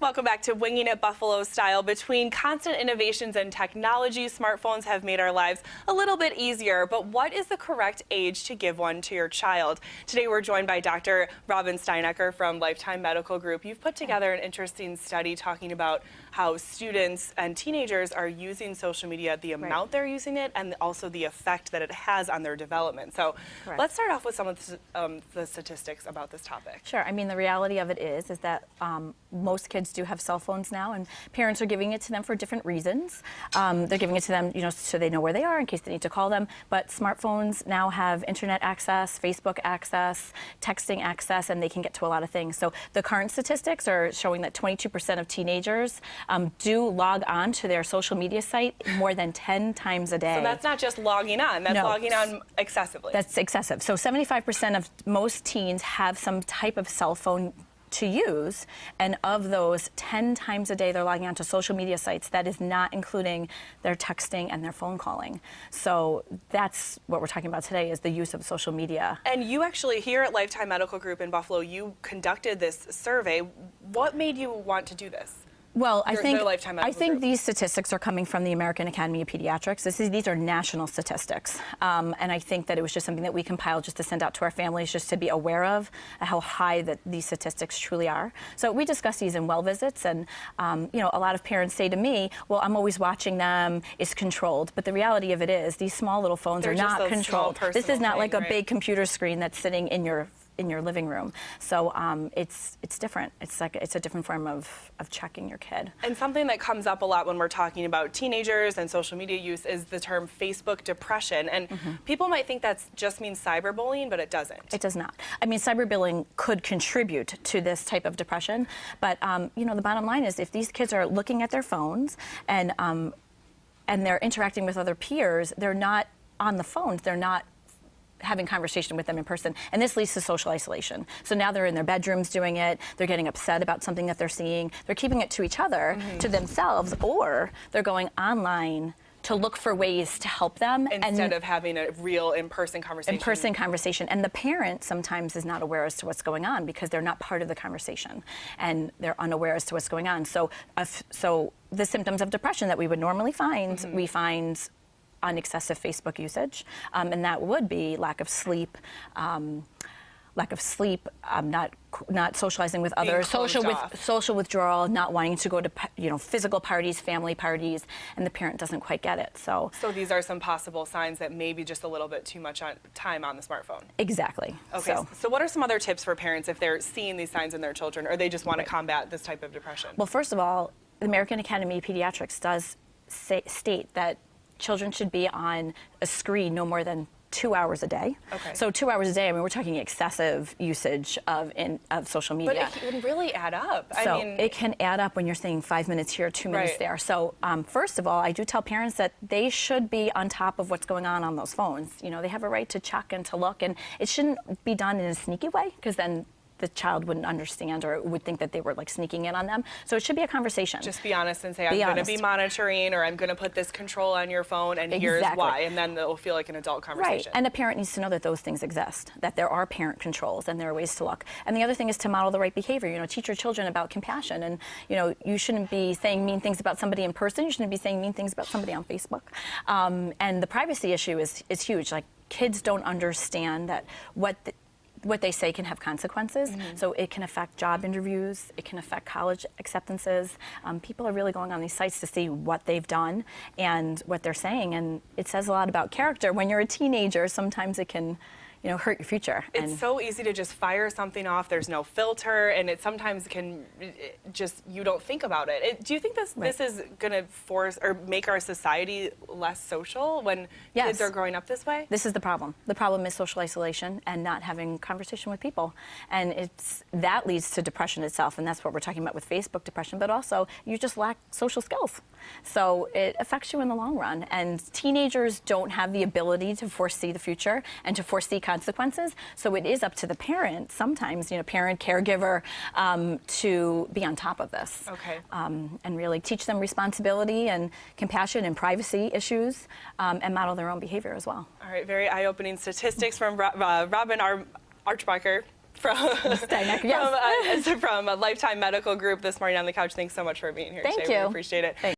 Welcome back to Winging It Buffalo Style. Between constant innovations and technology, smartphones have made our lives a little bit easier. But what is the correct age to give one to your child? Today we're joined by Dr. Robin Steinecker from Lifetime Medical Group. You've put together an interesting study talking about how students and teenagers are using social media, the amount they're using it, and also the effect that it has on their development. So let's start off with some of the statistics about this topic. Sure. I mean, the reality of it is that most kids do have cell phones now, and parents are giving it to them for different reasons. They're giving it to them, so they know where they are in case they need to call them. But smartphones now have internet access, Facebook access, texting access, and they can get to a lot of things. So the current statistics are showing that 22% of teenagers do log on to their social media site more than 10 times a day. So that's not just logging on, that's logging on excessively. That's excessive. So 75% of most teens have some type of cell phone to use, and of those, 10 times a day they're logging onto social media sites. That is not including their texting and their phone calling. So that's what we're talking about today, is the use of social media. And you actually, here at Lifetime Medical Group in Buffalo, you conducted this survey. What made you want to do this? Well, I think Group. These statistics are coming from the American Academy of Pediatrics. These are national statistics. And I think that it was just something that we compiled just to send out to our families, just to be aware of how high that these statistics truly are. So we discuss these in well visits, and a lot of parents say to me, well, I'm always watching them, it's controlled. But the reality of it is, these small little phones are not controlled. This is not like a big computer screen that's sitting in your living room. So it's different. It's a different form of checking your kid. And something that comes up a lot when we're talking about teenagers and social media use is the term Facebook depression. And people might think that just means cyberbullying, but it doesn't. It does not. I mean, cyberbullying could contribute to this type of depression, but the bottom line is, if these kids are looking at their phones and they're interacting with other peers, they're not on the phones. They're not having conversation with them in person, and this leads to social isolation. So now they're in their bedrooms doing it, they're getting upset about something that they're seeing, they're keeping it to each other, to themselves, or they're going online to look for ways to help them. Instead of having a real in-person conversation. And the parent sometimes is not aware as to what's going on because they're not part of the conversation, and they're unaware as to what's going on. So the symptoms of depression that we would normally find, we find on excessive Facebook usage, and that would be lack of sleep, not socializing with others, social withdrawal, not wanting to go to physical parties, family parties, and the parent doesn't quite get it. So these are some possible signs that maybe just a little bit too much time on the smartphone. Exactly. Okay. So what are some other tips for parents if they're seeing these signs in their children, or they just want to combat this type of depression? Well, first of all, the American Academy of Pediatrics does state that children should be on a screen no more than 2 hours a day. Okay. So 2 hours a day, I mean, we're talking excessive usage of social media. But it can really add up. So it can add up when you're saying 5 minutes here, 2 minutes there. So first of all, I do tell parents that they should be on top of what's going on those phones. They have a right to check and to look, and it shouldn't be done in a sneaky way, because then the child wouldn't understand or would think that they were sneaking in on them. So it should be a conversation. Just be honest and say, I'm going to be monitoring, or I'm going to put this control on your phone, and here's why. And then it'll feel like an adult conversation. Right. And a parent needs to know that those things exist, that there are parent controls and there are ways to look. And the other thing is to model the right behavior. Teach your children about compassion. And, you shouldn't be saying mean things about somebody in person. You shouldn't be saying mean things about somebody on Facebook. And the privacy issue is huge. Kids don't understand that what they say can have consequences. So it can affect job interviews, it can affect college acceptances. People are really going on these sites to see what they've done and what they're saying, and it says a lot about character. When you're a teenager, sometimes it can hurt your future. It's so easy to just fire something off. There's no filter, and it sometimes can you don't think about it. Do you think this is going to force or make our society less social when kids are growing up this way? This is the problem. The problem is social isolation and not having conversation with people. And that leads to depression itself, and that's what we're talking about with Facebook depression, but also you just lack social skills. So it affects you in the long run, and teenagers don't have the ability to foresee the future and to foresee consequences. So it is up to the parent, sometimes, parent, caregiver, to be on top of this. Okay. And really teach them responsibility and compassion and privacy issues, and model their own behavior as well. All right, very eye-opening statistics from Robin Archbacher from Steinecker, yes. from Lifetime Medical Group this morning on the couch. Thanks so much for being here Thank today. you. We appreciate it. Thanks.